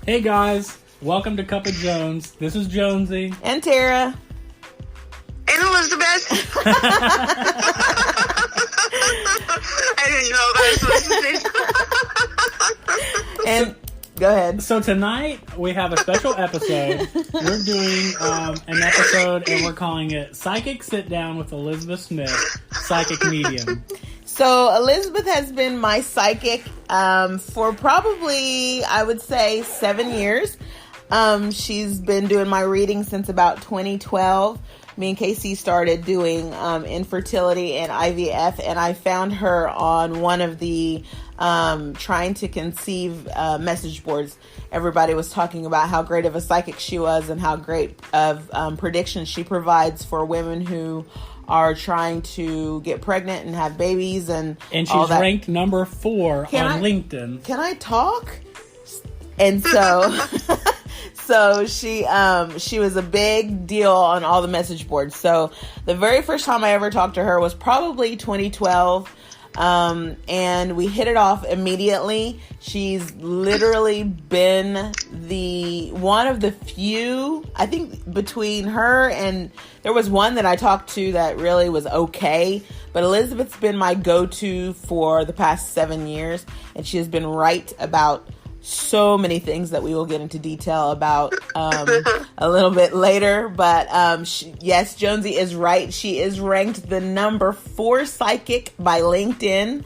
Hey guys, welcome to Cup of Jones. This is Jonesy. And Tara. And Elisabeth. I didn't know that was supposed to say. And go ahead. So tonight we have a special episode. We're doing an episode and we're calling it Psychic Sit Down with Elisabeth Smith, Psychic Medium. So Elisabeth has been my psychic for probably, I would say, 7 years. She's been doing my reading since about 2012. Me and Casey started doing infertility and IVF, and I found her on one of the trying to conceive message boards. Everybody was talking about how great of a psychic she was and how great of predictions she provides for women who are trying to get pregnant and have babies and she's ranked number 4 on LinkedIn. Can I talk? And so so she was a big deal on all the message boards. So the very first time I ever talked to her was probably 2012. And we hit it off immediately. She's literally been one of the few, I think between her and there was one that I talked to that really was okay, but Elisabeth's been my go-to for the past 7 years, and she has been right about so many things that we will get into detail about a little bit later. But yes, Jonesy is right. She is ranked the number 4 psychic by LinkedIn.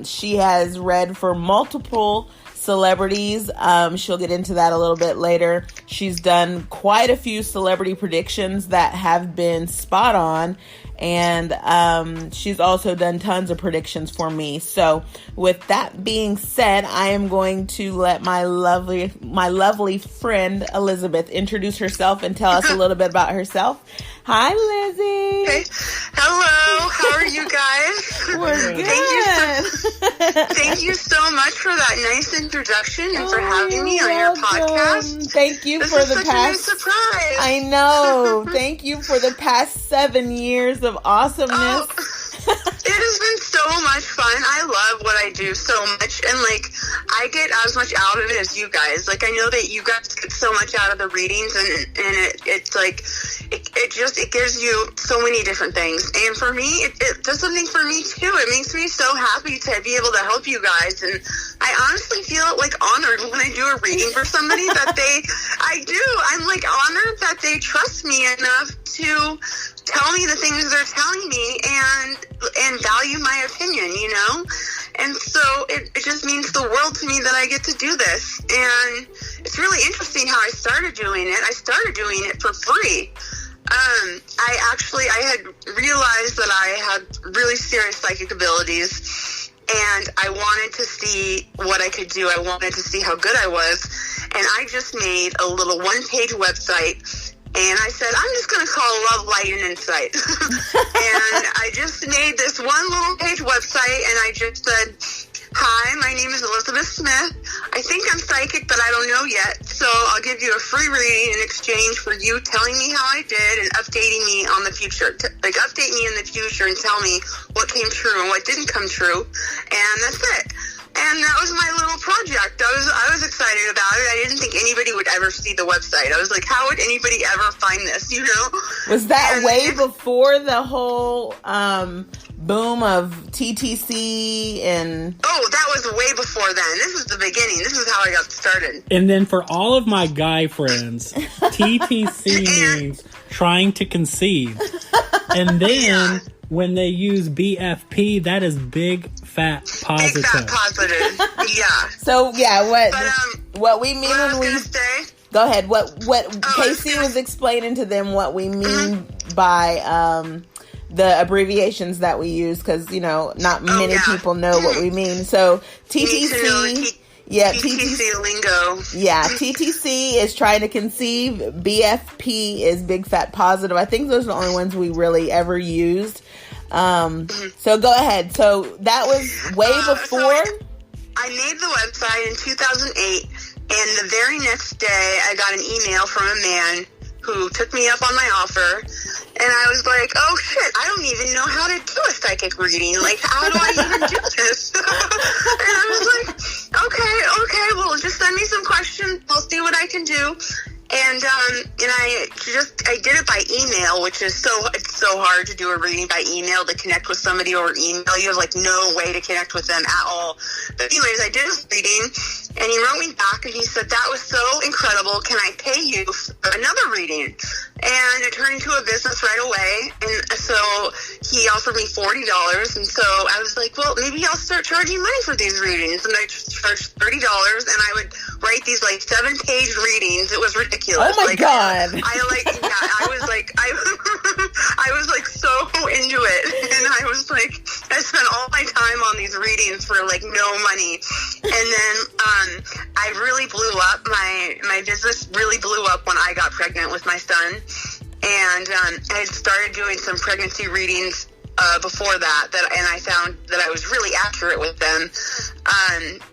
She has read for multiple celebrities. She'll get into that a little bit later. She's done quite a few celebrity predictions that have been spot on. And she's also done tons of predictions for me. So with that being said, I am going to let my lovely friend Elisabeth introduce herself and tell us a little bit about herself. Hi, Lizzie. Hey. Hello. How are you guys? We're good. Thank you so much for that nice introduction and for having me on your podcast. Thank you for the past. A nice surprise. I know. Thank you for the past 7 years of awesomeness. Oh, it has been so much fun. I love what I do so much, and I get as much out of it as you guys. I know that you guys get so much out of the readings, and it's it gives you so many different things. And for me, it does something for me too. It makes me so happy to be able to help you guys, and I honestly feel honored when I do a reading for somebody that I'm honored that they trust me enough to tell me the things they're telling me and value my opinion, And so it just means the world to me that I get to do this. And it's really interesting how I started doing it. I started doing it for free. I had realized that I had really serious psychic abilities, and I wanted to see what I could do. I wanted to see how good I was. And I just made a little one-page website. And I said, I'm just going to call Love, Light, and Insight. And I just made this one little page website, and I just said, hi, my name is Elisabeth Smith. I think I'm psychic, but I don't know yet. So I'll give you a free reading in exchange for you telling me how I did and updating me on the future. Update me in the future and tell me what came true and what didn't come true. And that's it. And that was my little project. I was excited about it. I didn't think anybody would ever see the website. I was like, how would anybody ever find this, Was that way before the whole boom of TTC and... Oh, that was way before then. This was the beginning. This is how I got started. And then for all of my guy friends, TTC means trying to conceive. And then... when they use BFP, that is big fat positive. Big fat positive, yeah. So yeah, what we mean when we go ahead. What Casey was explaining to them what we mean by the abbreviations that we use, because not many people know what we mean. So TTC. Yeah, TTC lingo. Yeah, TTC is trying to conceive. BFP is big fat positive. I think those are the only ones we really ever used. So go ahead. So that was way before. So I made the website in 2008, and the very next day I got an email from a man who took me up on my offer, and I was like, oh shit, I don't even know how to do a psychic reading. How do I even do this? And I was like, okay, well, just send me some questions by email, which is it's so hard to do a reading by email, to connect with somebody over email. You have like no way to connect with them at all. But anyways, I did his reading, and he wrote me back, and he said, that was so incredible. Can I pay you for another reading? And it turned into a business right away. And so he offered me $40. And so I was like, well, maybe I'll start charging money for these readings. And I charged $30, and I would write these like 7-page readings. It was ridiculous. Oh my God. I was like, I was like so into it. And I was like, I spent all my time on these readings for like no money. And then I really blew up. My business really blew up when I got pregnant with my son. And I had started doing some pregnancy readings before that, and I found that I was really accurate with them.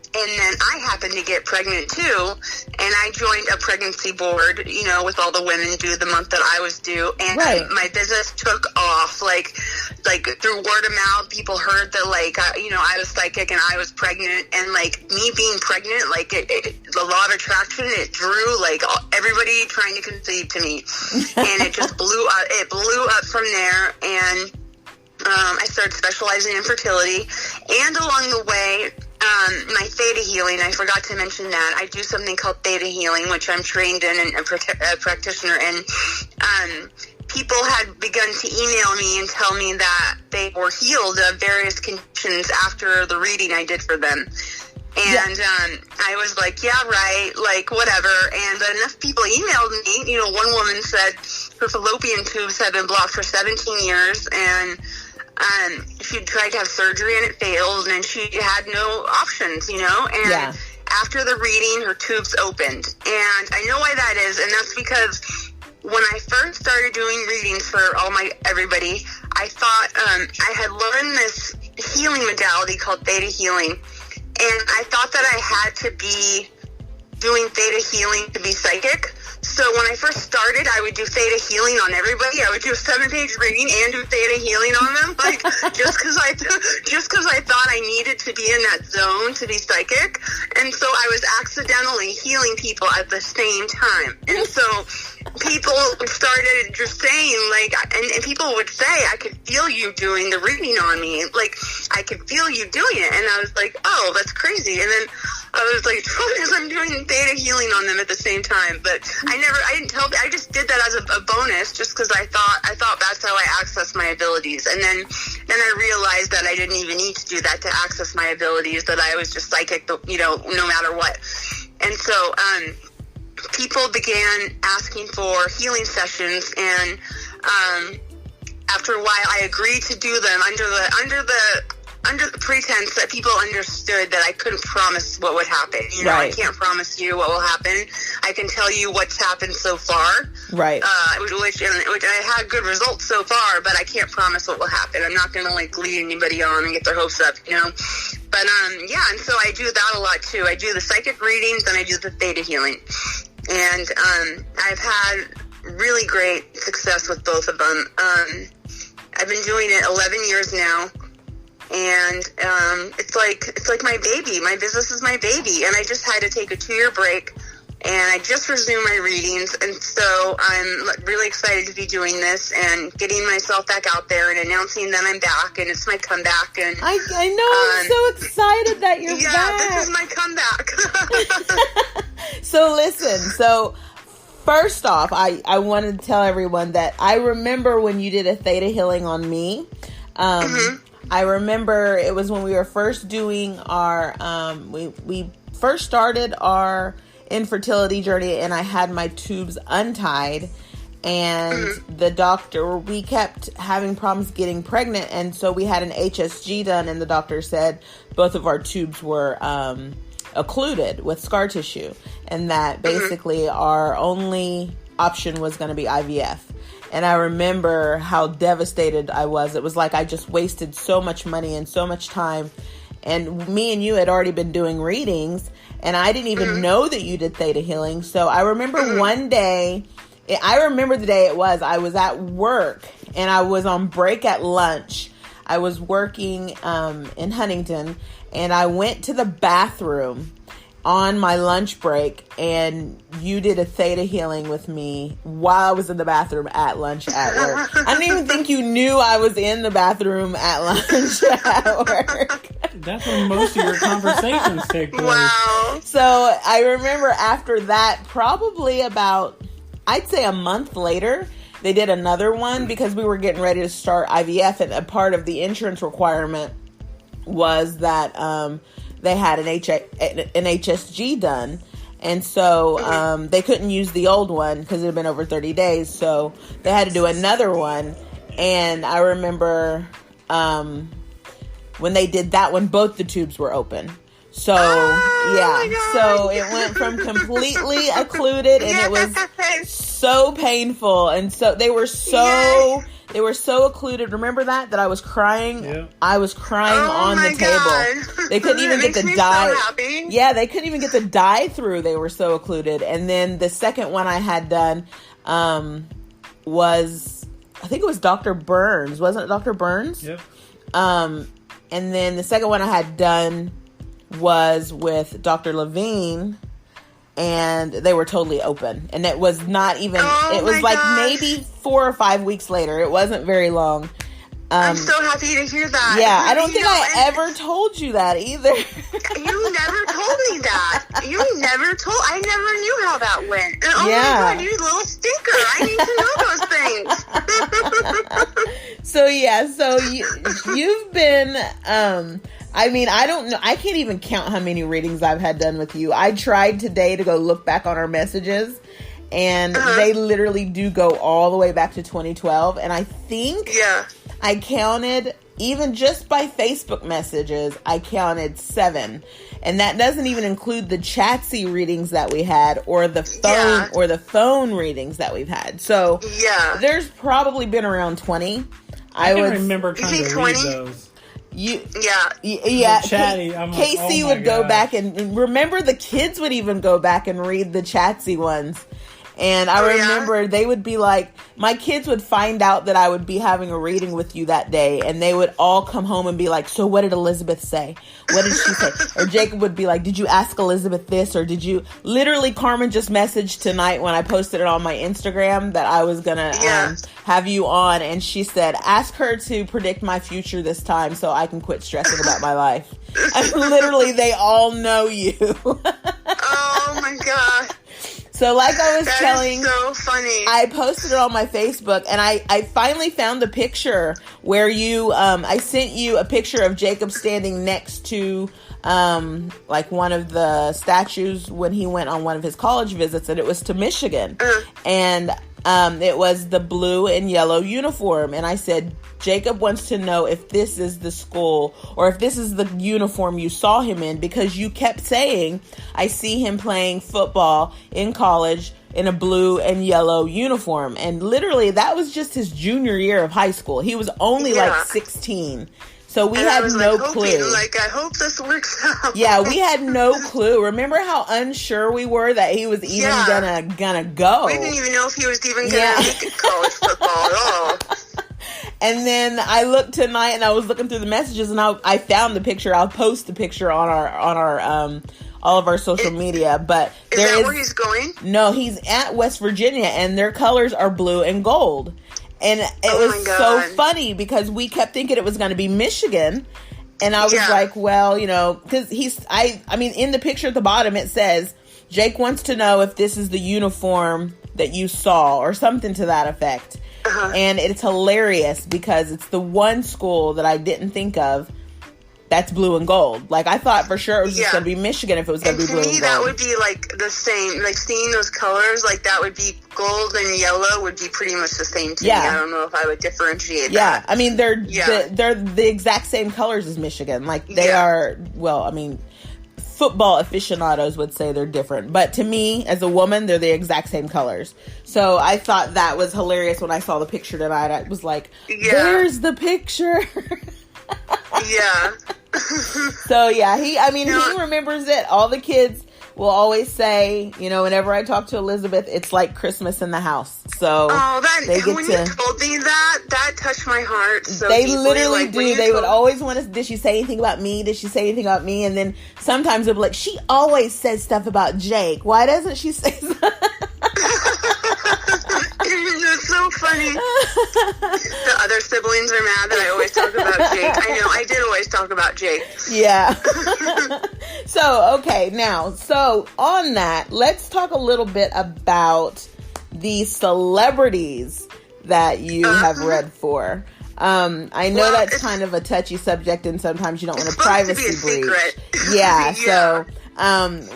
And then I happened to get pregnant too, and I joined a pregnancy board, you know, with all the women due the month that I was due, and my business took off, like through word of mouth. People heard that, like, you know, I was psychic and I was pregnant, and like me being pregnant, like the law of attraction, it drew like everybody trying to conceive to me, and it just blew up. It blew up from there, and I started specializing in fertility, and along the way, my theta healing, I forgot to mention that. I do something called theta healing, which I'm trained in and a practitioner in. People had begun to email me and tell me that they were healed of various conditions after the reading I did for them. And I was like, yeah, right, like, whatever. And enough people emailed me. You know, one woman said her fallopian tubes had been blocked for 17 years, and she tried to have surgery and it failed, and she had no options, you know, and after the reading, her tubes opened. And I know why that is, and that's because when I first started doing readings for everybody, I thought I had learned this healing modality called theta healing, and I thought that I had to be doing theta healing to be psychic. So when I first started, I would do theta healing on everybody. I would do a 7-page reading and do theta healing on them, like just because I thought I needed to be in that zone to be psychic. And so I was accidentally healing people at the same time. And so people started just saying, like, and people would say, I could feel you doing the reading on me. Like, I could feel you doing it. And I was like, oh, that's crazy. And then I was like, because I'm doing theta healing on them at the same time. But I just did that as a bonus, just because I thought that's how I access my abilities. And then I realized that I didn't even need to do that to access my abilities, that I was just psychic, you know, no matter what. And so, people began asking for healing sessions, and after a while, I agreed to do them under the pretense that people understood that I couldn't promise what would happen. You know, I can't promise you what will happen. I can tell you what's happened so far, right? Which I had good results so far, but I can't promise what will happen. I'm not going to like lead anybody on and get their hopes up, you know. But and so I do that a lot too. I do the psychic readings and I do the theta healing. And I've had really great success with both of them. I've been doing it 11 years now, and it's like my baby. My business is my baby, and I just had to take a 2-year break, and I just resumed my readings, and so I'm really excited to be doing this and getting myself back out there and announcing that I'm back, and it's my comeback. And I know, I'm so excited that you're back. Yeah, this is my comeback. So listen, first off, I wanted to tell everyone that I remember when you did a theta healing on me. I remember it was when we were first doing our, we first started our infertility journey, and I had my tubes untied, and the doctor, we kept having problems getting pregnant, and so we had an HSG done, and the doctor said both of our tubes were occluded with scar tissue, and that basically our only option was going to be IVF. And I remember how devastated I was. It was like I just wasted so much money and so much time. And me and you had already been doing readings, and I didn't even know that you did theta healing. So I remember one day, I remember the day it was, I was at work and I was on break at lunch. I was working in Huntington, and I went to the bathroom on my lunch break, and you did a theta healing with me while I was in the bathroom at lunch at work. I didn't even think you knew I was in the bathroom at lunch at work. That's when most of your conversations take place. Wow. So I remember after that, probably about, I'd say a month later, they did another one because we were getting ready to start IVF, and a part of the insurance requirement was that they had an HSG done. And so they couldn't use the old one because it had been over 30 days. So they had to do another one. And I remember when they did that one, both the tubes were open. So, so it went from completely occluded, and it was so painful. And so they were so occluded. Remember that I was crying? Yeah. I was crying on the table. They couldn't even get the dye. So yeah, they couldn't even get the dye through. They were so occluded. And then the second one I had done was, I think it was Dr. Burns. Wasn't it Dr. Burns? Yep. And then the second one I had done was with Dr. Levine, and they were totally open. And it was not even, it was like maybe 4 or 5 weeks later. It wasn't very long. I'm so happy to hear that. Yeah, I don't think I ever told you that either. You never told me that. I never knew how that went. And oh my God, you little stinker. I need to know those things. So you've been, I mean, I don't know. I can't even count how many readings I've had done with you. I tried today to go look back on our messages, and they literally do go all the way back to 2012. And I think I counted, even just by Facebook messages, I counted 7. And that doesn't even include the Chatsy readings that we had, or the phone readings that we've had. So there's probably been around 20. I would remember trying to 20? Read those. Chatty. Casey would go back and remember, the kids would even go back and read the Chatsy ones. And I remember they would be like, my kids would find out that I would be having a reading with you that day, and they would all come home and be like, so what did Elisabeth say? What did she say? Or Jacob would be like, did you ask Elisabeth this? Or did you, literally Carmen just messaged tonight when I posted it on my Instagram that I was going to have you on. And she said, ask her to predict my future this time so I can quit stressing about my life. And literally they all know you. Oh my God. So like I was telling, so funny. I posted it on my Facebook, and I finally found the picture where you, I sent you a picture of Jacob standing next to, like one of the statues when he went on one of his college visits, and it was to Michigan. And it was the blue and yellow uniform. And I said, Jacob wants to know if this is the school, or if this is the uniform you saw him in, because you kept saying, I see him playing football in college in a blue and yellow uniform. And literally that was just his junior year of high school. He was only like 16. So we had no clue. I hope this works out. Yeah, we had no clue. Remember how unsure we were that he was even gonna go? We didn't even know if he was even gonna make it college football at all. And then I looked tonight, and I was looking through the messages, and I found the picture. I'll post the picture on our all of our social media. But is that where he's going? No, he's at West Virginia, and their colors are blue and gold. And it was so funny because we kept thinking it was going to be Michigan. And I was like, well, you know, because I mean, in the picture at the bottom, it says, Jake wants to know if this is the uniform that you saw, or something to that effect. And it's hilarious because it's the one school that I didn't think of that's blue and gold. Like, I thought for sure it was just going to be Michigan if it was going to be blue and gold. To me, that would be like the same. Like, seeing those colors, like that would be gold and yellow would be pretty much the same to me. I don't know if I would differentiate that. Yeah, I mean, they're the exact same colors as Michigan. Like, they are, well, I mean, football aficionados would say they're different. But to me, as a woman, they're the exact same colors. So I thought that was hilarious when I saw the picture tonight. I was like, there's the picture. So he remembers it. All the kids, will always say, whenever I talk to Elisabeth, it's like Christmas in the house. So when you told me that touched my heart so they deeply. Literally do. They would always want to, did she say anything about me? Did she say anything about me? And then sometimes they'll be like, she always says stuff about Jake. Why doesn't she say something? It's so funny. The other siblings are mad that I always talk about Jake. I know, I did always talk about Jake. Yeah. So on that, let's talk a little bit about the celebrities that you have read for. I know that's kind of a touchy subject, and sometimes you don't want a privacy breach. Yeah. So,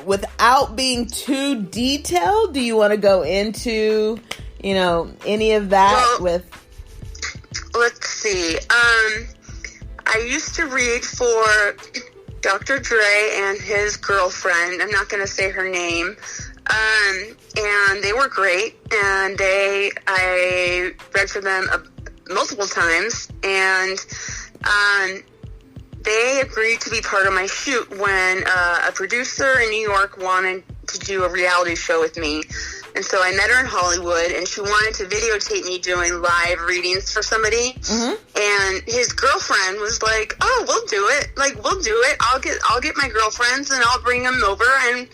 without being too detailed, do you want to go into, any of that Let's see. I used to read for Dr. Dre and his girlfriend. I'm not going to say her name. And they were great, and I read for them multiple times, and they agreed to be part of my shoot when a producer in New York wanted to do a reality show with me. And so I met her in Hollywood, and she wanted to videotape me doing live readings for somebody. Mm-hmm. And his girlfriend was like, "Oh, we'll do it. We'll do it. I'll get my girlfriends, and I'll bring them over, and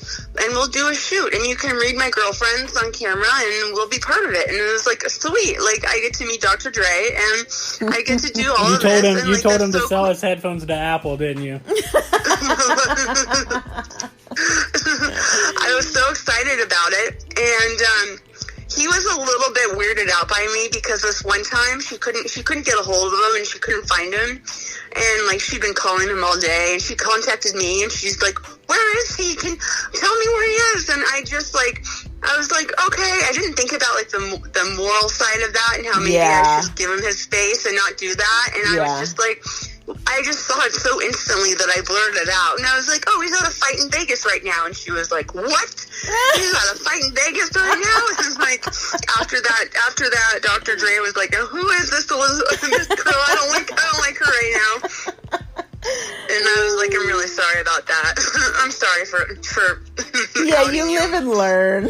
we'll do a shoot. And you can read my girlfriends on camera, and we'll be part of it." And it was like, sweet. I get to meet Dr. Dre, and I get to do all of this. You told him to sell his headphones to Apple, didn't you? I was so excited about it, and he was a little bit weirded out by me because this one time she couldn't get a hold of him, and she couldn't find him, and she'd been calling him all day, and she contacted me, and she's like, "Where is he? Can tell me where he is?" And I was like, okay. I didn't think about the moral side of that and how maybe I should give him his space and not do that, and I was just like, I just saw it so instantly that I blurted it out. And I was like, "Oh, he's at a fight in Vegas right now." And she was like, "What? He's at a fight in Vegas right now?" And it was like, after that, Dr. Dre was like, "Who is this girl? I don't like her right now." And I was like, "I'm really sorry about that. I'm sorry for yeah, you live and learn."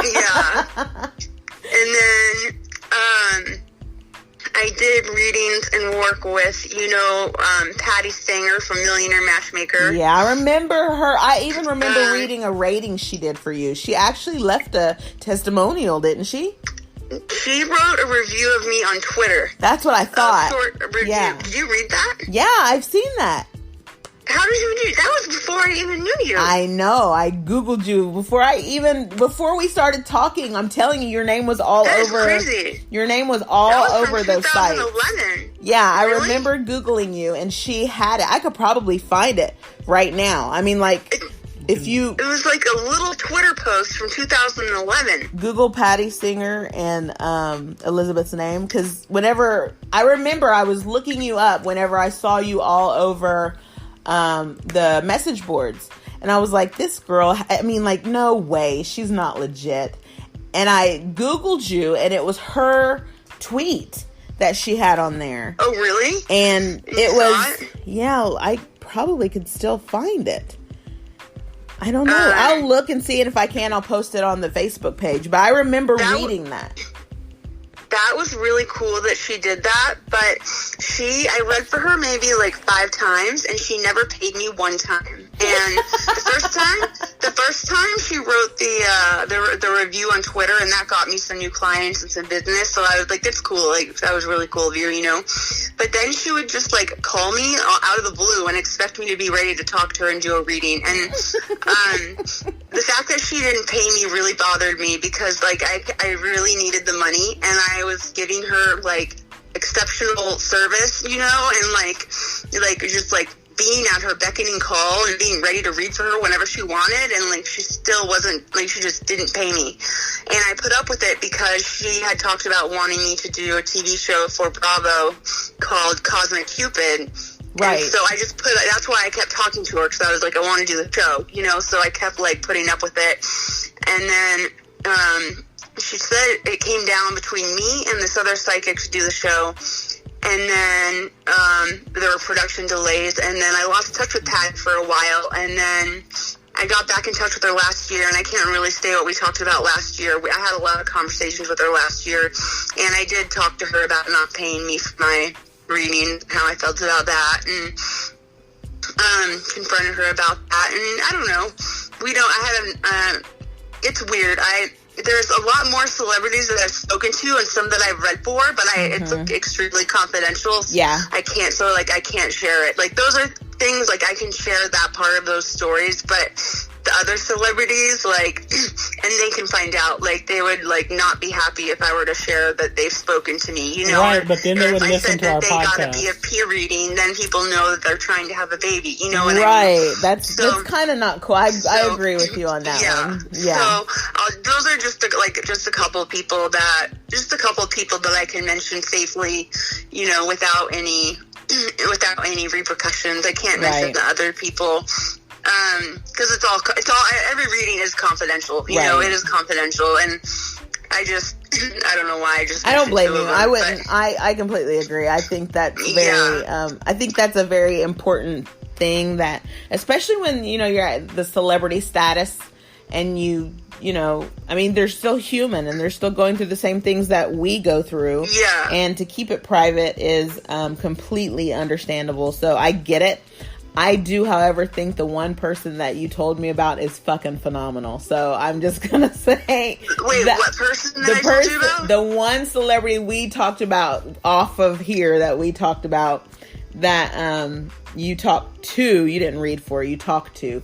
Yeah. And then, I did readings and work with, Patty Stanger from Millionaire Matchmaker. Yeah, I remember her. I even remember reading a rating she did for you. She actually left a testimonial, didn't she? She wrote a review of me on Twitter. That's what I thought. A short review. Yeah. Did you read that? Yeah, I've seen that. How did you do? That was before I even knew you. I know. I Googled you before we started talking. I'm telling you, your name was all that over. Is crazy. Your name was all over those sites. 2011. Yeah, really? I remember Googling you, and she had it. I could probably find it right now. I mean, if you... It was like a little Twitter post from 2011. Google Patty Singer and Elisabeth's name, because I remember I was looking you up whenever I saw you all over the message boards, and I was like, this girl, no way, she's not legit. And I Googled you, and it was her tweet that she had on there. Oh, really? And it was, I probably could still find it. I don't know. I'll look and see it. If I can, I'll post it on the Facebook page. But I remember reading that. That was really cool that she did that, but I read for her maybe 5 times, and she never paid me one time. And the first time she wrote the review on Twitter, and that got me some new clients and some business. So I was like, "That's cool. That was really cool of you, But then she would just call me out of the blue and expect me to be ready to talk to her and do a reading. And the fact that she didn't pay me really bothered me because I really needed the money, and I was giving her exceptional service, and just being at her beckoning call and being ready to read for her whenever she wanted, and she still wasn't, she just didn't pay me. And I put up with it because she had talked about wanting me to do a TV show for Bravo called Cosmic Cupid. Right. And so I just that's why I kept talking to her, because I was like, I want to do the show, so I kept putting up with it. And then she said it came down between me and this other psychic to do the show. And then there were production delays, and then I lost touch with Pat for a while, and then I got back in touch with her last year, and I can't really say what we talked about last year. I had a lot of conversations with her last year, and I did talk to her about not paying me for my reading, how I felt about that, and confronted her about that. And I don't know. It's weird. There's a lot more celebrities that I've spoken to and some that I've read for, but it's extremely confidential. Yeah. I can't share it. Like, those are things, like, I can share that part of those stories, but the other celebrities, like, and they can find out, like, they would, like, not be happy if I were to share that they've spoken to me, you know? Right, but then they would listen to our podcast. If I said that they got a BFP reading, then people know that they're trying to have a baby, you know what I mean? That's kind of not cool. I agree with you on that one. Yeah. So, those are just a couple of people that I can mention safely, you know, without any repercussions. I can't mention the other people. Because it's all every reading is confidential, you know, it is confidential, and I don't know why, I don't blame you. I completely agree. I think that's a very important thing, that, especially when, you know, you're at the celebrity status, and you know, I mean, they're still human, and they're still going through the same things that we go through. Yeah. And to keep it private is, completely understandable. So I get it. I do, however, think the one person that you told me about is fucking phenomenal. So I'm just gonna say, wait, what person that I told you about? The one celebrity we talked about off of here that we talked about, that you talked to, you didn't read for, you talked to.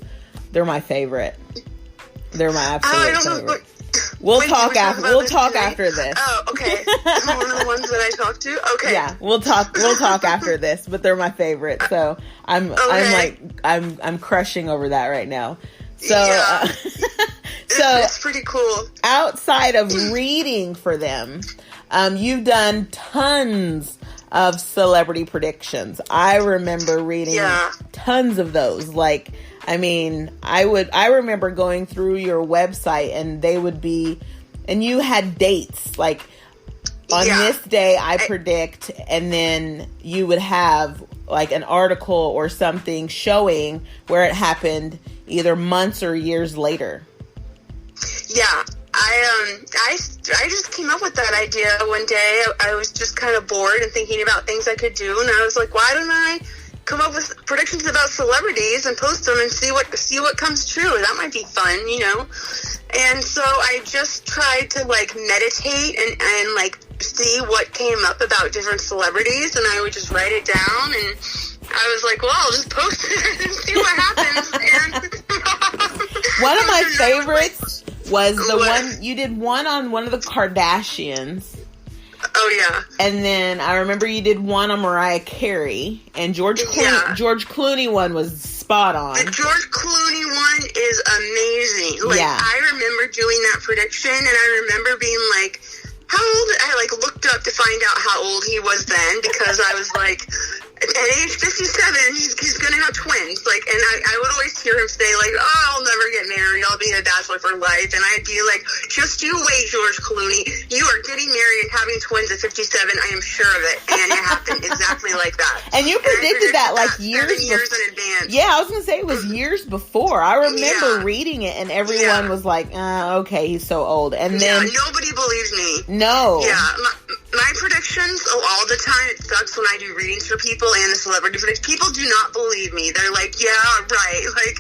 They're my favorite. They're my absolute favorite. We'll talk after this. Oh, okay. One of the ones that I talked to. Okay. Yeah, we'll talk after this. But they're my favorite, so I'm crushing over that right now. So, yeah. It's pretty cool. Outside of reading for them, you've done tons of celebrity predictions. I remember reading tons of those. Like, I mean, I remember going through your website, and they would be, and you had dates, like, on this day I predict, and then you would have, like, an article or something showing where it happened either months or years later. Yeah. I just came up with that idea one day. I was just kind of bored and thinking about things I could do, and I was like, why don't I come up with predictions about celebrities and post them and see what comes true? That might be fun, you know? And so I just tried to, like, meditate and like, see what came up about different celebrities, and I would just write it down, and I was like, well, I'll just post it and see what happens. And one of my favorites was the one, you did one on one of the Kardashians. Oh, yeah. And then I remember you did one on Mariah Carey, and George Clooney one was spot on. The George Clooney one is amazing. Like, I remember doing that prediction, and I remember being like, how old? I, like, looked up to find out how old he was then, because I was like, at age 57, he's going to have twins. Like, and I would always hear him say, like, oh, I'll never get married. I'll be a bachelor for life. And I'd be like, just you wait, George Clooney. You are getting married and having twins at 57. I am sure of it. And it happened exactly like that. And you predicted that, like, years in advance. Yeah, I was going to say it was years before. I remember reading it, and everyone was like, okay, he's so old. And then nobody believes me. No. Yeah, my predictions, all the time, it sucks when I do readings for people and the celebrity predictions. People do not believe me. They're like, yeah, right. Like,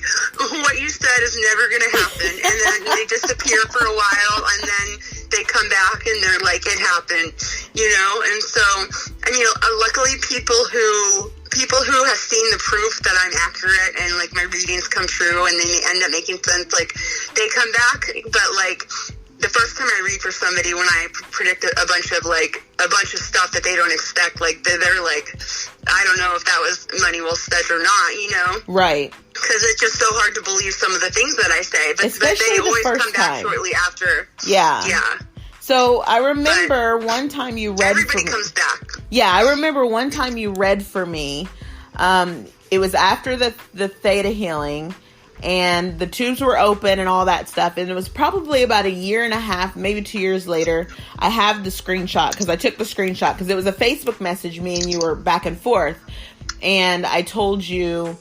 what you said is never going to happen. And then they disappear for a while, and then they come back, and they're like, it happened, you know? And so, I mean, luckily people who have seen the proof that I'm accurate and, like, my readings come true and they end up making sense, like, they come back. But, like, the first time I read for somebody, when I predict a bunch of stuff that they don't expect, like, they're like, I don't know if that was money well spent or not, you know? Right. Because it's just so hard to believe some of the things that I say. But especially they always first come back time. shortly after. Yeah. Yeah. So I remember one time you read for me. Everybody comes back. Yeah, I remember one time you read for me. It was after the Theta Healing, and the tubes were open and all that stuff. And it was probably about a year and a half, maybe 2 years later. I have the screenshot, because I took the screenshot, because it was a Facebook message, me and you were back and forth. And I told you,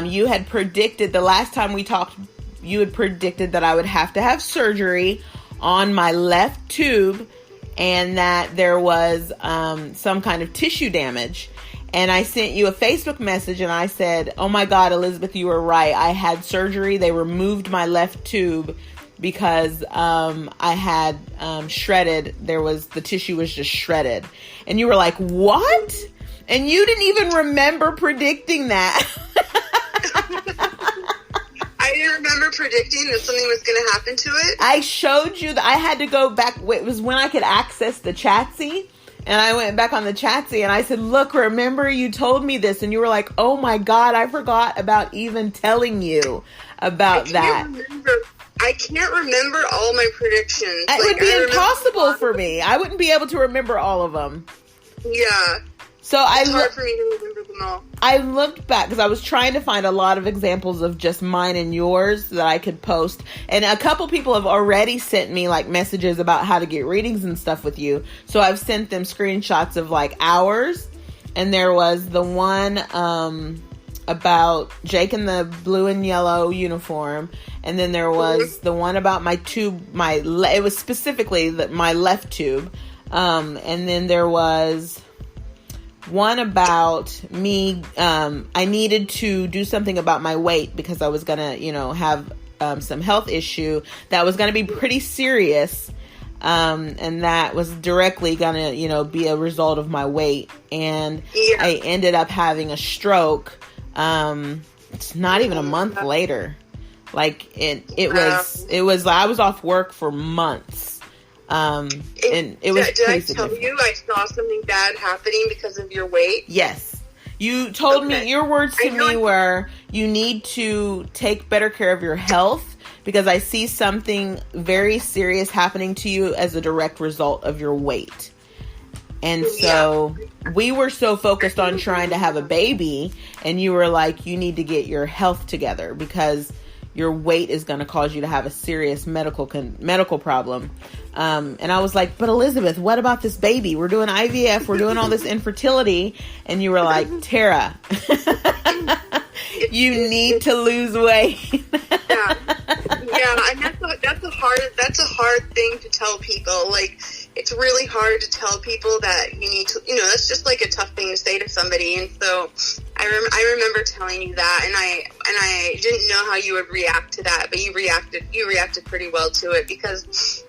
you had predicted, the last time we talked had predicted that I would have to have surgery on my left tube, and that there was some kind of tissue damage. And I sent you a Facebook message and I said, oh my God, Elisabeth, you were right. I had surgery. They removed my left tube because I had shredded. The tissue was just shredded. And you were like, what? And you didn't even remember predicting that. I didn't remember predicting that something was going to happen to it. I showed you that I had to go back. It was when I could access the Chatsy. And I went back on the Chatsy and I said, look, remember you told me this. And you were like, oh my God, I forgot about even telling you about that. I can't remember all my predictions. It would be impossible for me. I wouldn't be able to remember all of them. Yeah. So it's hard for me to remember them all. I looked back because I was trying to find a lot of examples of just mine and yours that I could post. And a couple people have already sent me like messages about how to get readings and stuff with you. So I've sent them screenshots of like ours. And there was the one about Jake in the blue and yellow uniform. And then there was the one about my tube, it was specifically my left tube. And then there was one about me, I needed to do something about my weight because I was gonna, have some health issue that was gonna be pretty serious, and that was directly gonna, be a result of my weight. And I ended up having a stroke. It's not even a month later. Like it was. I was off work for months. And it was did I tell you I saw something bad happening because of your weight? Yes. You told me, your words to me were, you need to take better care of your health because I see something very serious happening to you as a direct result of your weight. And so we were so focused on trying to have a baby, and you were like, you need to get your health together because your weight is going to cause you to have a serious medical problem. And I was like, but Elisabeth, what about this baby? We're doing IVF. We're doing all this infertility. And you were like, Tara, you need to lose weight. Yeah. And that's a hard thing to tell people. Like, it's really hard to tell people that you need to, that's just like a tough thing to say to somebody. And so I remember telling you that, and I didn't know how you would react to that, but you reacted pretty well to it because,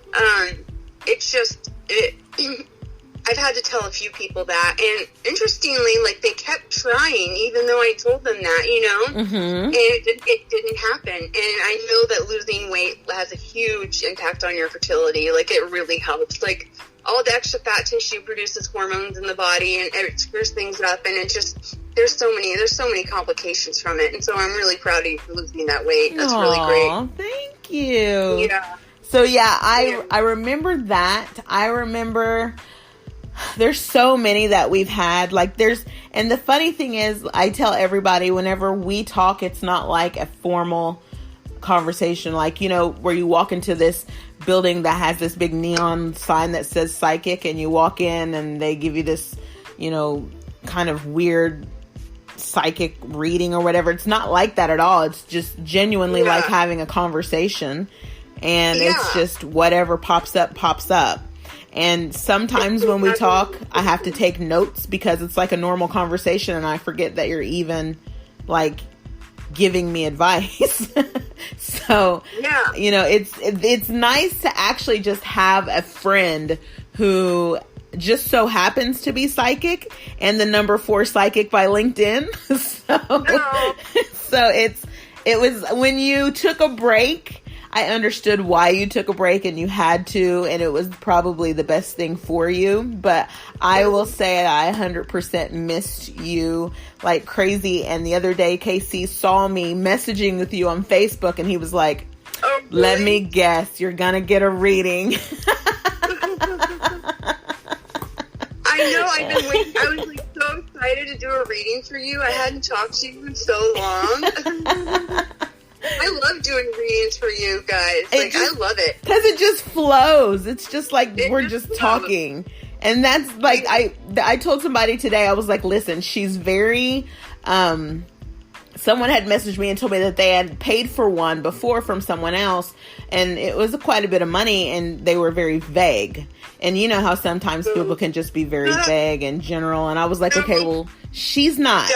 I've had to tell a few people that, and interestingly, like, they kept trying, even though I told them that, and it didn't happen. And I know that losing weight has a huge impact on your fertility. Like, it really helps. Like, all the extra fat tissue produces hormones in the body, and it screws things up, and it just, there's so many complications from it. And so I'm really proud of you for losing that weight. That's really great. Thank you. Yeah. So I remember that. I remember there's so many that we've had. And the funny thing is, I tell everybody whenever we talk, it's not like a formal conversation, like, where you walk into this building that has this big neon sign that says psychic, and you walk in and they give you this, kind of weird psychic reading or whatever. It's not like that at all. It's just genuinely like having a conversation, and it's just whatever pops up. And sometimes when we talk, I have to take notes because it's like a normal conversation and I forget that you're even like giving me advice. So, it's nice to actually just have a friend who just so happens to be psychic and the number 4 psychic by LinkedIn. So it was when you took a break, I understood why you took a break and you had to, and it was probably the best thing for you. But I will say I 100% missed you like crazy. And the other day, Casey saw me messaging with you on Facebook, and he was like, oh, really? Let me guess, you're going to get a reading. I know, I've been waiting. I was like so excited to do a reading for you. I hadn't talked to you in so long. I love doing readings for you guys. I love it. Because it just flows. It's just like we're just talking. And that's like, I told somebody today, I was like, listen, she's very, someone had messaged me and told me that they had paid for one before from someone else, and it was quite a bit of money, and they were very vague. And you know how sometimes people can just be very vague and general, and I was like, okay, well, she's not.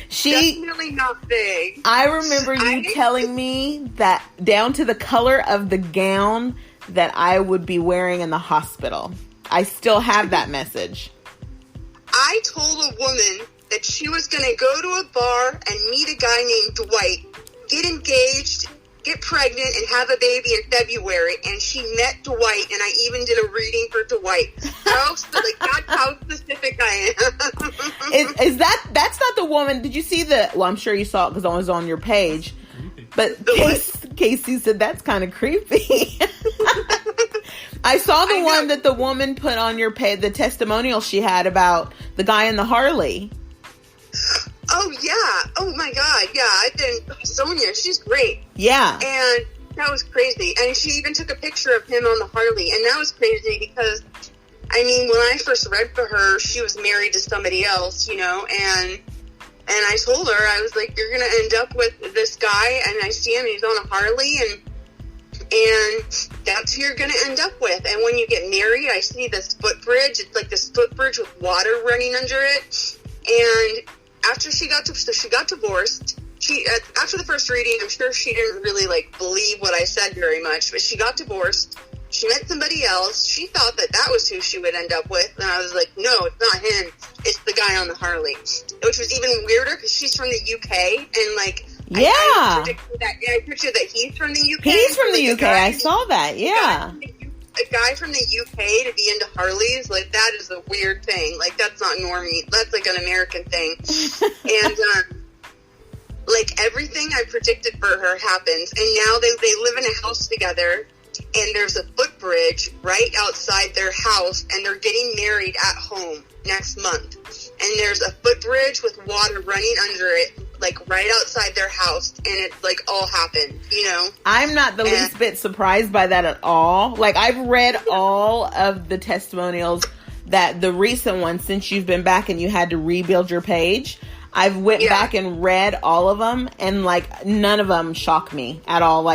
Definitely not vague. I remember you telling me that down to the color of the gown that I would be wearing in the hospital. I still have that message. I told a woman that she was going to go to a bar and meet a guy named Dwight, get engaged, get pregnant, and have a baby in February. And she met Dwight, and I even did a reading for Dwight. That's how specific I am. Is that's not the woman? Did you see well, I'm sure you saw it because it was on your page. But Casey said that's kind of creepy. I saw the one that the woman put on your page, the testimonial she had about the guy in the Harley. Oh, yeah. Oh, my God. Yeah, Sonia, she's great. Yeah. And that was crazy. And she even took a picture of him on the Harley. And that was crazy because, I mean, when I first read for her, she was married to somebody else, you know, and I told her, I was like, you're going to end up with this guy, and I see him, and he's on a Harley, and that's who you're going to end up with. And when you get married, I see this footbridge. It's like this footbridge with water running under it. And after she got divorced, after the first reading, I'm sure she didn't really, believe what I said very much, but she got divorced. She met somebody else. She thought that was who she would end up with. And I was like, no, it's not him. It's the guy on the Harley. Which was even weirder because she's from the UK. And, yeah. I pictured that he's from the UK. He's from the UK. I saw that. Yeah. A guy from the UK to be into Harleys, that is a weird thing. That's not normie. That's an American thing. And, everything I predicted for her happened. And now they live in a house together. And there's a footbridge right outside their house, and they're getting married at home next month. And there's a footbridge with water running under it, right outside their house, and it's all happened, you know? I'm not the least bit surprised by that at all. I've read all of the testimonials that the recent ones since you've been back and you had to rebuild your page. I've went back and read all of them, and none of them shock me at all.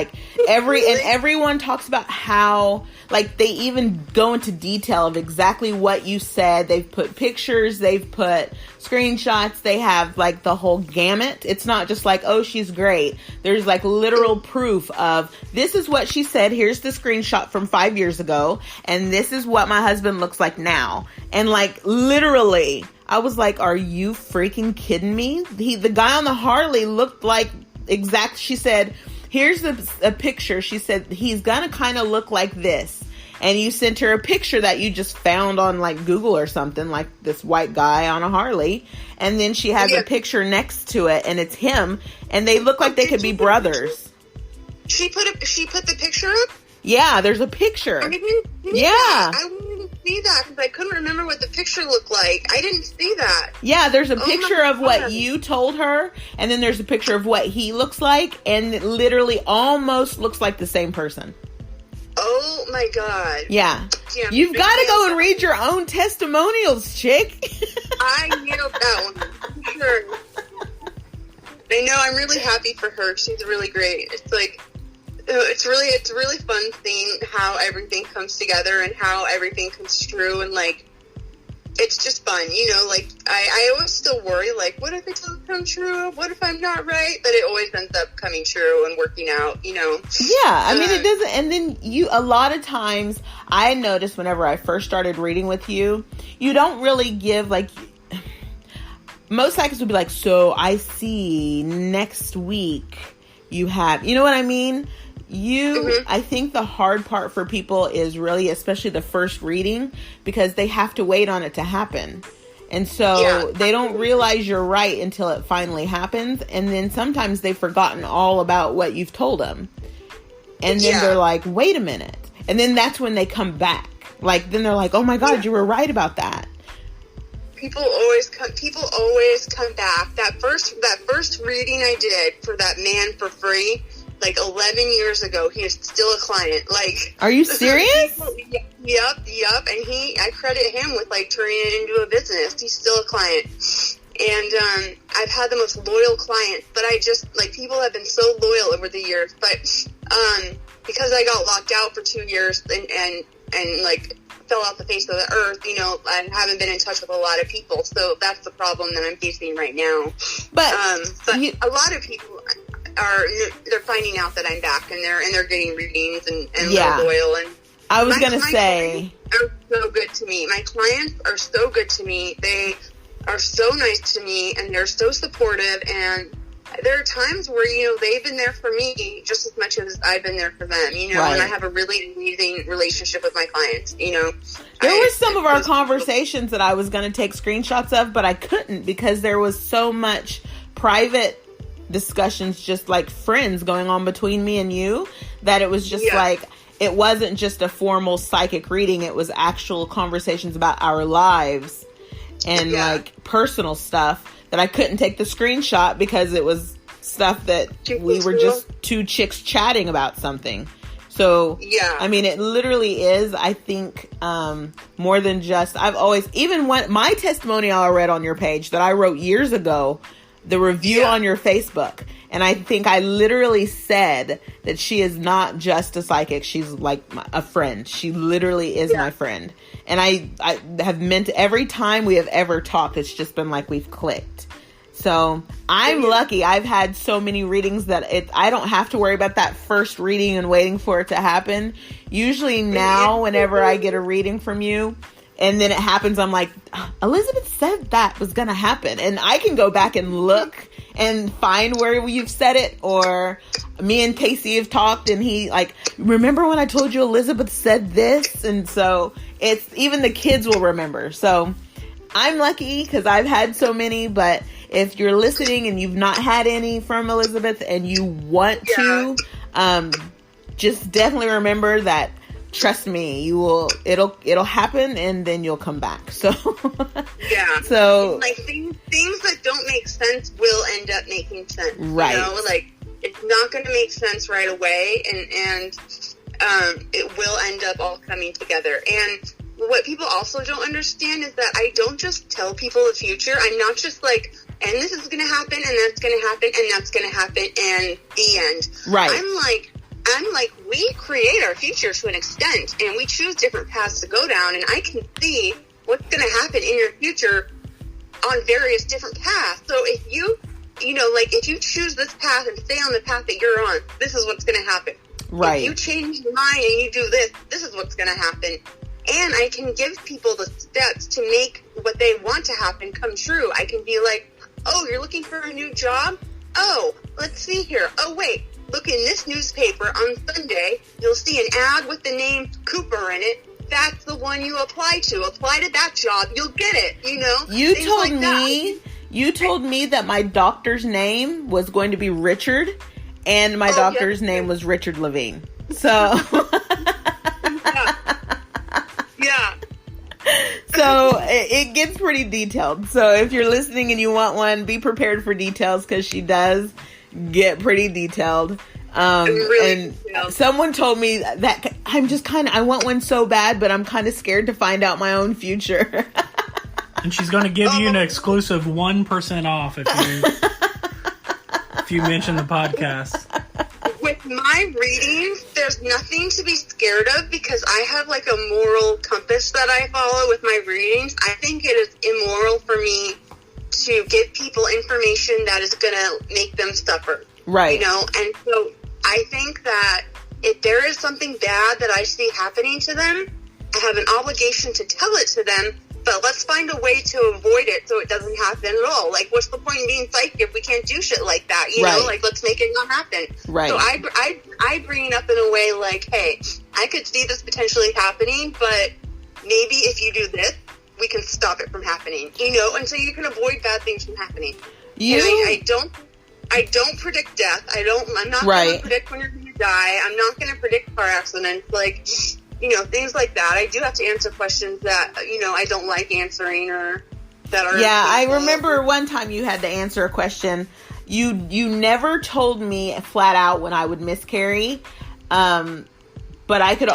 Everyone talks about how they even go into detail of exactly what you said. They've put pictures, they've put screenshots, they have the whole gamut. It's not just oh, she's great. There's literal proof of this is what she said. Here's the screenshot from 5 years ago, and this is what my husband looks like now. And literally, I was like, are you freaking kidding me? The guy on the Harley looked she said, here's a picture. She said, he's gonna kind of look like this. And you sent her a picture that you just found on Google or something, this white guy on a Harley. And then she has a picture next to it, and it's him. And they look like they could be brothers. She put the picture up? Yeah, there's a picture. I didn't see that. I didn't see that because I couldn't remember what the picture looked like. I didn't see that. Yeah, there's a picture of what you told her, and then there's a picture of what he looks like, and it literally almost looks like the same person. Oh my God. Yeah. You've got to go and read your own testimonials, chick. I nailed that one. For sure. I know, I'm really happy for her. She's really great. It's really fun seeing how everything comes together and how everything comes true, and it's just fun, you know. I always still worry, what if it doesn't come true? What if I'm not right? But it always ends up coming true and working out, you know. Yeah, I mean it doesn't. And then a lot of times I noticed whenever I first started reading with you, you don't really give most psychics would be so I see next week you have, you know what I mean? I think the hard part for people is really, especially the first reading, because they have to wait on it to happen. And so they don't realize you're right until it finally happens. And then sometimes they've forgotten all about what you've told them. And then they're like, wait a minute. And then that's when they come back. Then they're like, oh my God, you were right about that. People always come back. That first reading I did for that man for free, 11 years ago, he is still a client. Are you serious? Yep. And I credit him with turning it into a business. He's still a client. And I've had the most loyal clients, but people have been so loyal over the years. But because I got locked out for 2 years and like fell off the face of the earth, you know, I haven't been in touch with a lot of people. So that's the problem that I'm facing right now. But a lot of people they're finding out that I'm back, and they're getting readings and they're loyal. And I was going to say, are so good to me. My clients are so good to me. They are so nice to me, and they're so supportive. And there are times where, you know, they've been there for me just as much as I've been there for them, you know, and I have a really amazing relationship with my clients, you know. There were some of our conversations that I was going to take screenshots of, but I couldn't because there was so much private discussions, just like friends going on between me and you, that it was just like, it wasn't just a formal psychic reading. It was actual conversations about our lives and like personal stuff that I couldn't take the screenshot because it was stuff that we were just two chicks chatting about something. So, I mean, it literally is, I think, more than just, I've always, even when my testimonial I read on your page that I wrote years ago, the review on your Facebook. And I think I literally said that she is not just a psychic. She's like a friend. She literally is my friend. And I have meant every time we have ever talked, it's just been like we've clicked. So I'm lucky. I've had so many readings that I don't have to worry about that first reading and waiting for it to happen. Usually now, whenever I get a reading from you, and then it happens, I'm like, Elisabeth said that was going to happen. And I can go back and look and find where you've said it. Or me and Casey have talked and he like, remember when I told you Elisabeth said this? And so it's, even the kids will remember. So I'm lucky because I've had so many. But if you're listening and you've not had any from Elisabeth and you want to, just definitely remember that. Trust me, you will. It'll happen, and then you'll come back. So so like things that don't make sense will end up making sense. Right. You know, like it's not going to make sense right away, and it will end up all coming together. And what people also don't understand is that I don't just tell people the future. I'm not just like, and this is going to happen, and that's going to happen, and that's going to happen, and the end. Right. I'm like, we create our future to an extent, and we choose different paths to go down, and I can see what's going to happen in your future on various different paths. So if you know, like, if you choose this path and stay on the path that you're on, this is what's going to happen. Right. If you change your mind and you do this, this is what's going to happen. And I can give people the steps to make what they want to happen come true. I can be like, oh, you're looking for a new job? Oh, let's see here. Oh, wait. Look in this newspaper on Sunday. You'll see an ad with the name Cooper in it. That's the one you apply to. Apply to that job. You'll get it, you know? You told me that my doctor's name was going to be Richard, and my doctor's name was Richard Levine. So... Yeah. So it gets pretty detailed. So if you're listening and you want one, be prepared for details because she does get pretty detailed. Really and detailed. Someone told me that I want one so bad, but I'm kind of scared to find out my own future. And she's going to give you an exclusive 1% off if you mention the podcast. With my readings, there's nothing to be scared of because I have like a moral compass that I follow with my readings. I think it is immoral for me to give people information that is going to make them suffer. Right. You know, and so I think that if there is something bad that I see happening to them, I have an obligation to tell it to them, but let's find a way to avoid it so it doesn't happen at all. Like, what's the point in being psychic if we can't do shit like that? You know, like, let's make it not happen. Right. So I bring it up in a way like, hey, I could see this potentially happening, but maybe if you do this, we can stop it from happening. You know, and so you can avoid bad things from happening. I don't predict death. I'm not going to predict when you're going to die. I'm not going to predict car accidents. Like, you know, things like that. I do have to answer questions that, you know, I don't like answering or that are... Yeah, I remember one time you had to answer a question. You never told me flat out when I would miscarry, but I could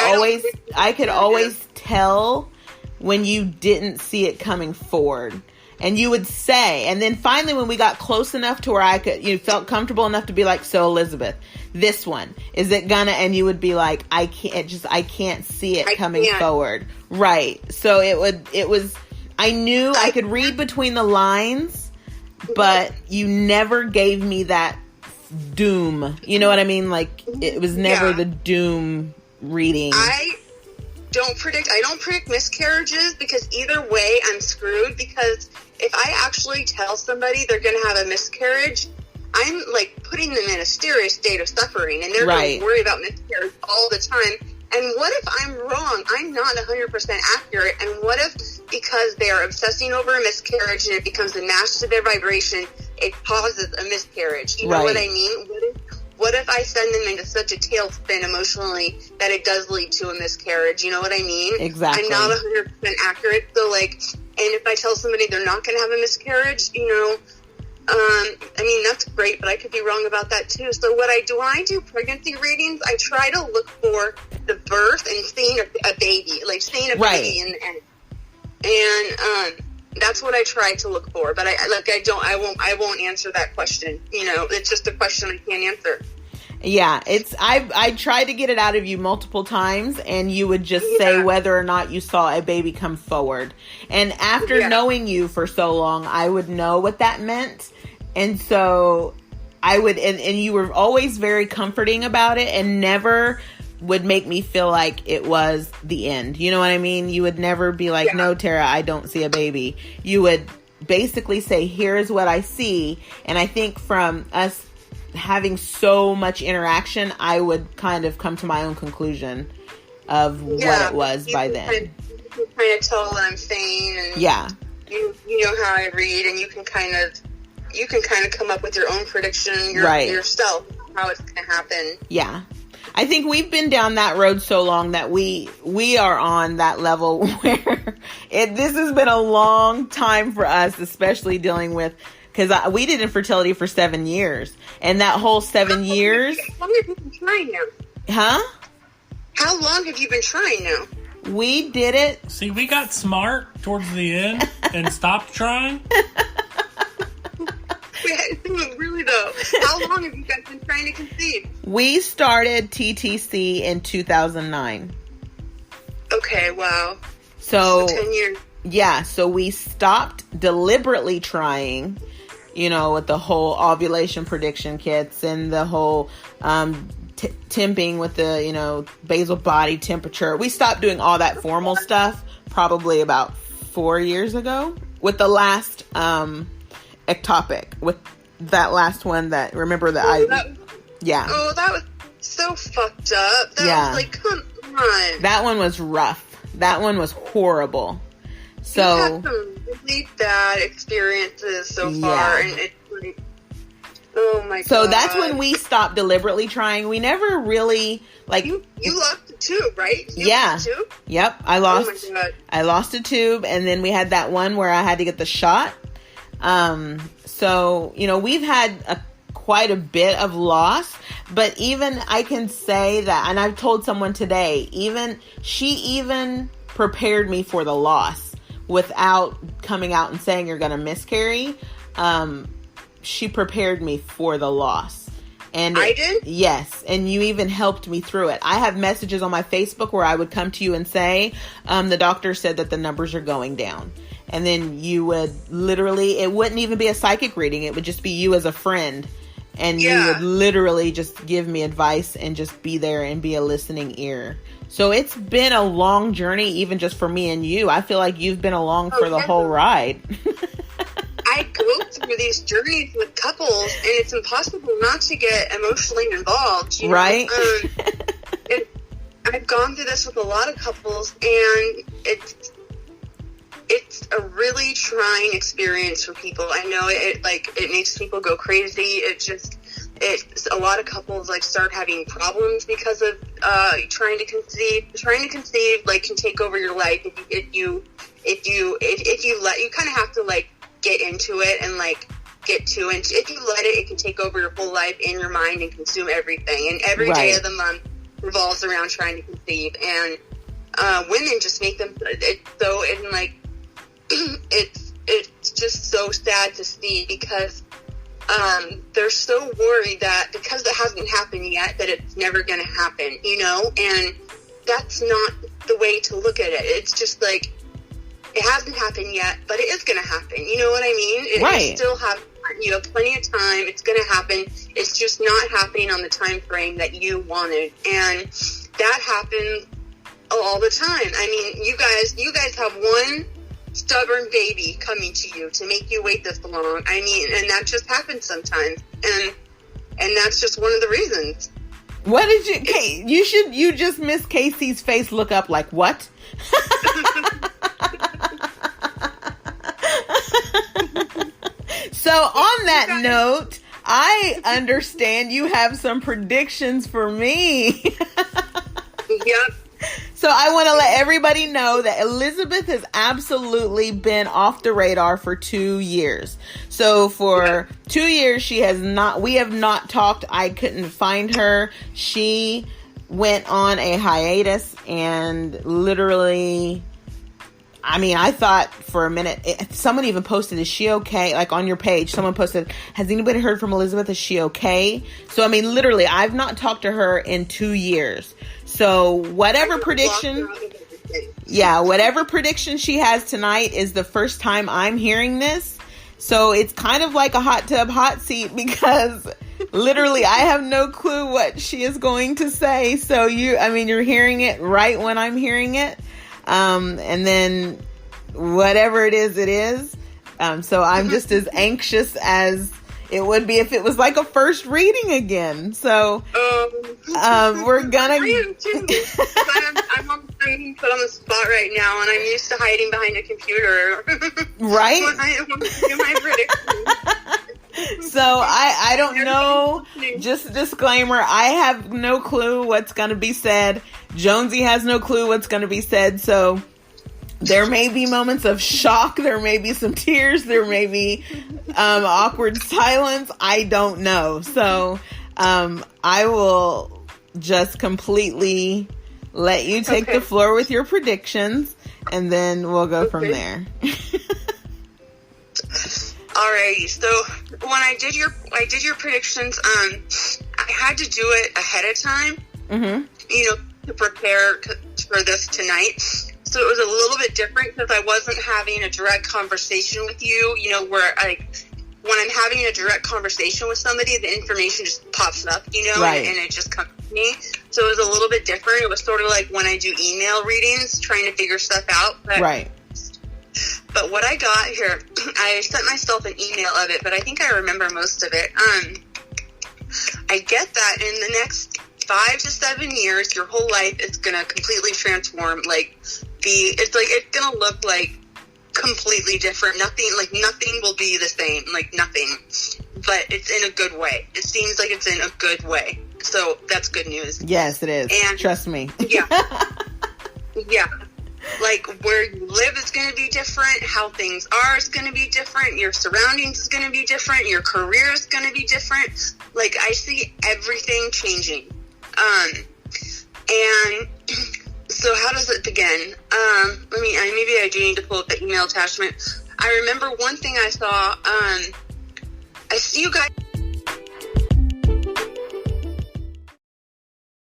always tell when you didn't see it coming forward. And you would say, and then finally when we got close enough to where I could, you felt comfortable enough to be like, so Elizabeth, this one, is it gonna, and you would be like, I can't see it coming forward. Right. So it was, I knew I could read between the lines, but you never gave me that doom. You know what I mean? Like, it was never the doom reading. I don't predict miscarriages, because either way I'm screwed, because if I actually tell somebody they're going to have a miscarriage, I'm like putting them in a serious state of suffering, and they're going to worry about miscarriage all the time. And what if I'm wrong? I'm not 100% accurate. And what if, because they are obsessing over a miscarriage and it becomes a match to their vibration, it causes a miscarriage? You know what I mean? What if I send them into such a tailspin emotionally that it does lead to a miscarriage? You know what I mean? Exactly. I'm not 100% accurate. So, like, and if I tell somebody they're not going to have a miscarriage, you know, I mean, that's great, but I could be wrong about that too. So what I do when I do pregnancy readings, I try to look for the birth and seeing a baby, like seeing a baby in the end. And that's what I try to look for. But I won't answer that question. You know, it's just a question I can't answer. Yeah, I tried to get it out of you multiple times, and you would just say whether or not you saw a baby come forward. And after knowing you for so long, I would know what that meant. And so I would, and you were always very comforting about it, and never would make me feel like it was the end. You know what I mean? You would never be like, no, Tara, I don't see a baby. You would basically say, here's what I see. And I think from us having so much interaction, I would kind of come to my own conclusion of what it was by then. You can kind of tell what I'm saying, and you know how I read, and you can kind of come up with your own prediction yourself, how it's going to happen. Yeah. I think we've been down that road so long that we are on that level where this has been a long time for us, especially dealing with, because we did infertility for 7 years, and that whole 7 years. How long have you been trying now? Huh? How long have you been trying now? We did it. See, we got smart towards the end and stopped trying. Really though, how long have you guys been trying to conceive? We started TTC in 2009. Okay, wow. So 10 years. Yeah, so we stopped deliberately trying, you know, with the whole ovulation prediction kits and the whole temping with the, you know, basal body temperature. We stopped doing all that formal stuff probably about 4 years ago with the last ectopic, with that last one that, remember that Oh, that was so fucked up. That was like, come on. That one was rough. That one was horrible. So, we've had some really bad experiences so far, and it's like, oh my god. So that's when we stopped deliberately trying. We never really, like... You lost a tube, right? You lost a tube? Yep, I lost... Oh my god. I lost a tube, and then we had that one where I had to get the shot. So, you know, we've had quite a bit of loss, but even I can say that, and I've told someone today, she even prepared me for the loss without coming out and saying you're going to miscarry. She prepared me for the loss. And I did? Yes. And you even helped me through it. I have messages on my Facebook where I would come to you and say, the doctor said that the numbers are going down. And then you would literally, it wouldn't even be a psychic reading. It would just be you as a friend. And you would literally just give me advice and just be there and be a listening ear. So it's been a long journey, even just for me and you. I feel like you've been along for the whole ride. I go through these journeys with couples, and it's impossible not to get emotionally involved. You know? Right? I've gone through this with a lot of couples, and it's a really trying experience for people. I know it makes people go crazy. It's a lot of couples like start having problems because of trying to conceive. Trying to conceive like can take over your life if you let, you kind of have to like get into it and like get to it. If you let it can take over your whole life and your mind and consume everything. And every day of the month revolves around trying to conceive. And women just make them so, and like it's it's just so sad to see, because they're so worried that because it hasn't happened yet, that it's never going to happen, you know? And that's not the way to look at it. It's just like, it hasn't happened yet, but it is going to happen. You know what I mean? Right. It still have, you have plenty of time. It's going to happen. It's just not happening on the time frame that you wanted. And that happens all the time. I mean, you guys have one stubborn baby coming to you to make you wait this long. I mean, and that just happens sometimes. And that's just one of the reasons. What did you just missed Casey's face look up like, what? So on that note, I understand you have some predictions for me. Yep. So I want to let everybody know that Elisabeth has absolutely been off the radar for 2 years. So for 2 years, we have not talked. I couldn't find her. She went on a hiatus, and literally, I mean, I thought for a minute, someone even posted, is she okay? Like on your page, someone posted, has anybody heard from Elisabeth? Is she okay? So, I mean, literally, I've not talked to her in 2 years. So whatever prediction she has tonight is the first time I'm hearing this. So it's kind of like a hot tub hot seat, because literally I have no clue what she is going to say. So you're hearing it right when I'm hearing it. And then whatever it is. So I'm just as anxious as it would be if it was like a first reading again. So we're gonna. I am too. I'm being put on the spot right now, and I'm used to hiding behind a computer. Right. When I want to do my predictions. So I don't know. Just a disclaimer: I have no clue what's going to be said. Jonesy has no clue what's going to be said. So there may be moments of shock. There may be some tears. There may be awkward silence. I don't know. So I will just completely let you take the floor with your predictions, and then we'll go from there. Alrighty. So when I did your predictions, I had to do it ahead of time. Mm-hmm. You know, to prepare for this tonight. So it was a little bit different, because I wasn't having a direct conversation with you, you know, where when I'm having a direct conversation with somebody, the information just pops up, you know, right. and it just comes to me. So it was a little bit different. It was sort of like when I do email readings, trying to figure stuff out. But, right. But what I got here, I sent myself an email of it, but I think I remember most of it. I get that in the next 5 to 7 years, your whole life is going to completely transform. It's going to look like completely different. Nothing will be the same, like nothing, but it's in a good way. It seems like it's in a good way. So that's good news. Yes, it is. And trust me. Yeah. Yeah. Like where you live is going to be different. How things are is going to be different. Your surroundings is going to be different. Your career is going to be different. Like I see everything changing. And so how does it begin? Maybe I do need to pull up the email attachment. I remember one thing I saw, I see you guys